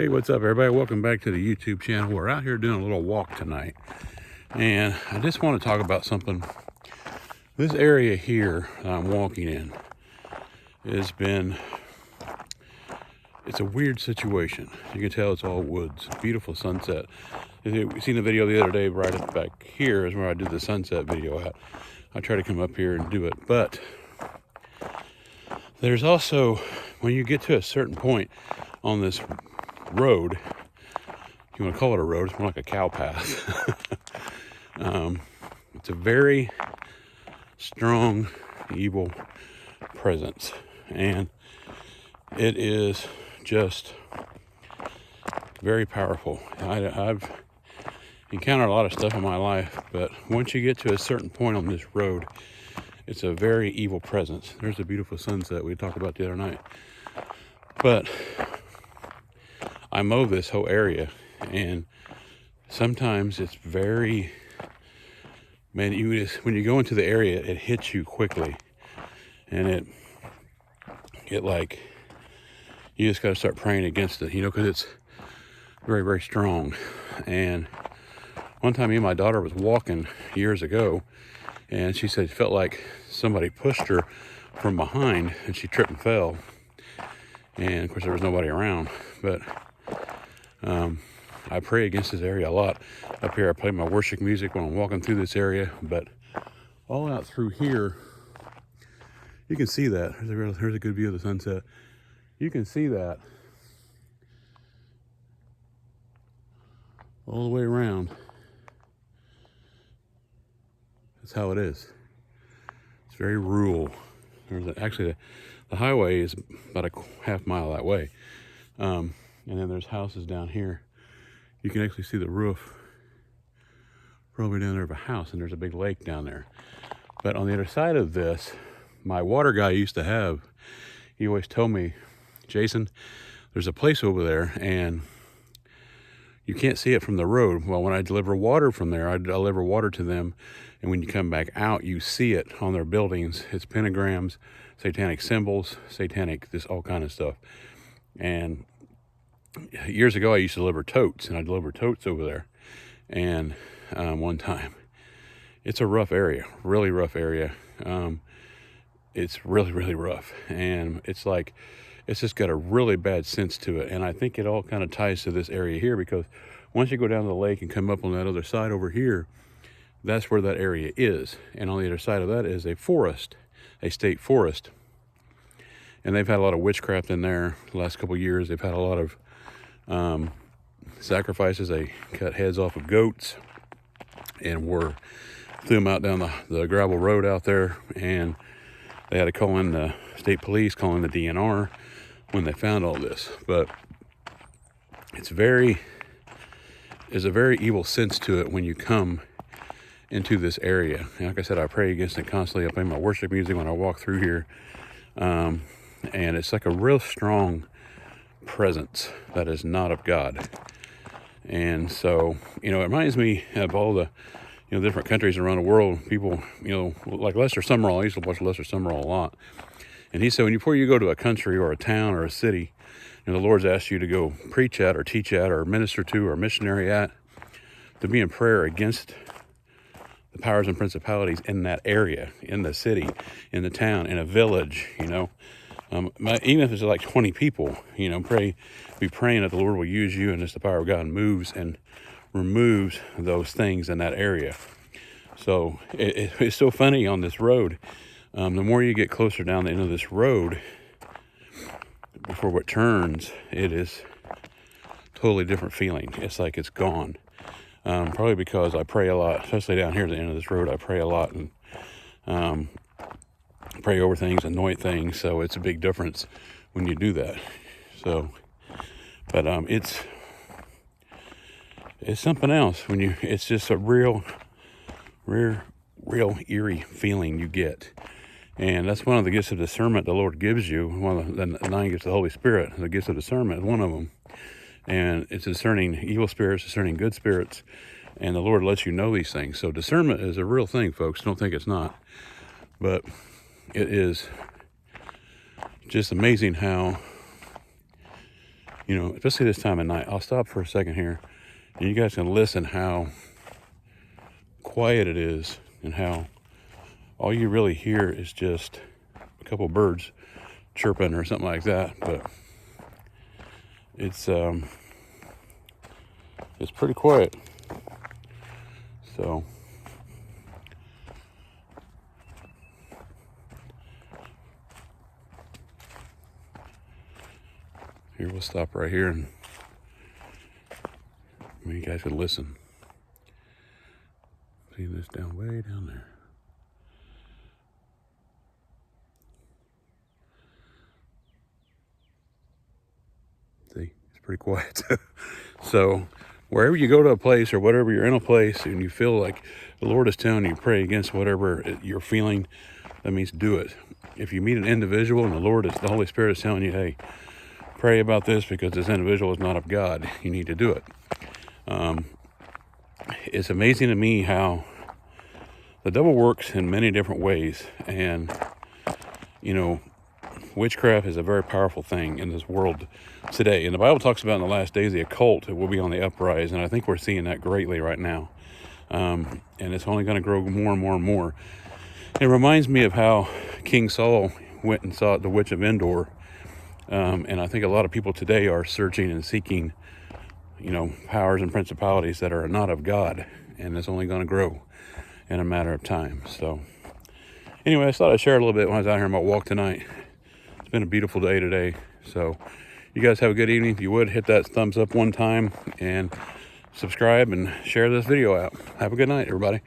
Hey, what's up, everybody? Welcome back to the YouTube channel. We're out here doing a little walk tonight, and I just want to talk about something. This area here that I'm walking in has been, it's a weird situation. You can tell it's all woods, beautiful sunset. You seen the video the other day, right up back here is where I did the sunset video at. I try to come up here and do it, but there's also, when you get to a certain point on this road, you want to call it a road, it's more like a cow path. It's a very strong, evil presence, and it is just very powerful. I've encountered a lot of stuff in my life, but once you get to a certain point on this road, it's a very evil presence. There's a beautiful sunset we talked about the other night, but I mow this whole area, and sometimes it's very, man, when you go into the area, it hits you quickly, and it like, you just got to start praying against it, because it's very, very strong. And one time me and my daughter was walking years ago, and she said it felt like somebody pushed her from behind, and she tripped and fell. And of course there was nobody around, but I pray against this area a lot. Up here I play my worship music when I'm walking through this area, but all out through here, you can see that. Here's a good view of the sunset. You can see that all the way around. That's how it is. It's very rural. Actually, the highway is about a half mile that way. And then there's houses down here. You can actually see the roof probably down there of a house, and there's a big lake down there. But on the other side of this, my water guy used to have, he always told me, Jason, there's a place over there and you can't see it from the road. Well, when I deliver water from there, I deliver water to them, and when you come back out, you see it on their buildings. It's pentagrams, satanic symbols, this all kind of stuff. And years ago, I used to deliver totes, and I delivered totes over there. And one time, it's a rough area, really rough area. It's really, really rough, and it's like, it's just got a really bad sense to it. And I think it all kind of ties to this area here, because once you go down to the lake and come up on that other side over here, that's where that area is. And on the other side of that is a forest, a state forest. And they've had a lot of witchcraft in there the last couple of years. They've had a lot of sacrifices. They cut heads off of goats and threw them out down the gravel road out there. And they had to call in the state police, call in the DNR when they found all this. But there's a very evil sense to it when you come into this area. And like I said, I pray against it constantly. I play my worship music when I walk through here. And it's like a real strong presence that is not of God. And so, it reminds me of all the, different countries around the world. People, like Lester Sumrall. I used to watch Lester Sumrall a lot. And he said, before you go to a country or a town or a city, the Lord's asked you to go preach at or teach at or minister to or missionary at, to be in prayer against the powers and principalities in that area, in the city, in the town, in a village, even if it's like 20 people, be praying that the Lord will use you, and as the power of God moves and removes those things in that area. So it's so funny on this road. The more you get closer down the end of this road, before it turns, it is totally different feeling. It's like it's gone. Probably because I pray a lot, especially down here at the end of this road. I pray a lot and pray over things, anoint things. So it's a big difference when you do that. So, but it's something else when it's just a real eerie feeling you get. And that's one of the gifts of discernment the Lord gives you. One of the 9 gifts of the Holy Spirit, the gifts of discernment is one of them. And it's discerning evil spirits, discerning good spirits. And the Lord lets you know these things. So discernment is a real thing, folks. Don't think it's not. But it is just amazing how, you know, especially this time of night. I'll stop for a second here, and you guys can listen how quiet it is, and how all you really hear is just a couple birds chirping or something like that. But it's pretty quiet. So here, we'll stop right here, and you guys can listen. See this down way down there. See, it's pretty quiet. So wherever you go to a place, or whatever you're in a place, and you feel like the Lord is telling you, pray against whatever you're feeling, that means do it. If you meet an individual and the Holy Spirit is telling you, hey, pray about this because this individual is not of God, you need to do it. It's amazing to me how the devil works in many different ways. And, you know, witchcraft is a very powerful thing in this world today. And the Bible talks about in the last days, the occult will be on the uprise. And I think we're seeing that greatly right now. And it's only going to grow more and more and more. It reminds me of how King Saul went and sought the witch of Endor. And I think a lot of people today are searching and seeking, you know, powers and principalities that are not of God. And it's only going to grow in a matter of time. So anyway, I thought I'd share a little bit when I was out here on my walk tonight. It's been a beautiful day today. So you guys have a good evening. If you would, hit that thumbs up one time and subscribe and share this video out. Have a good night, everybody.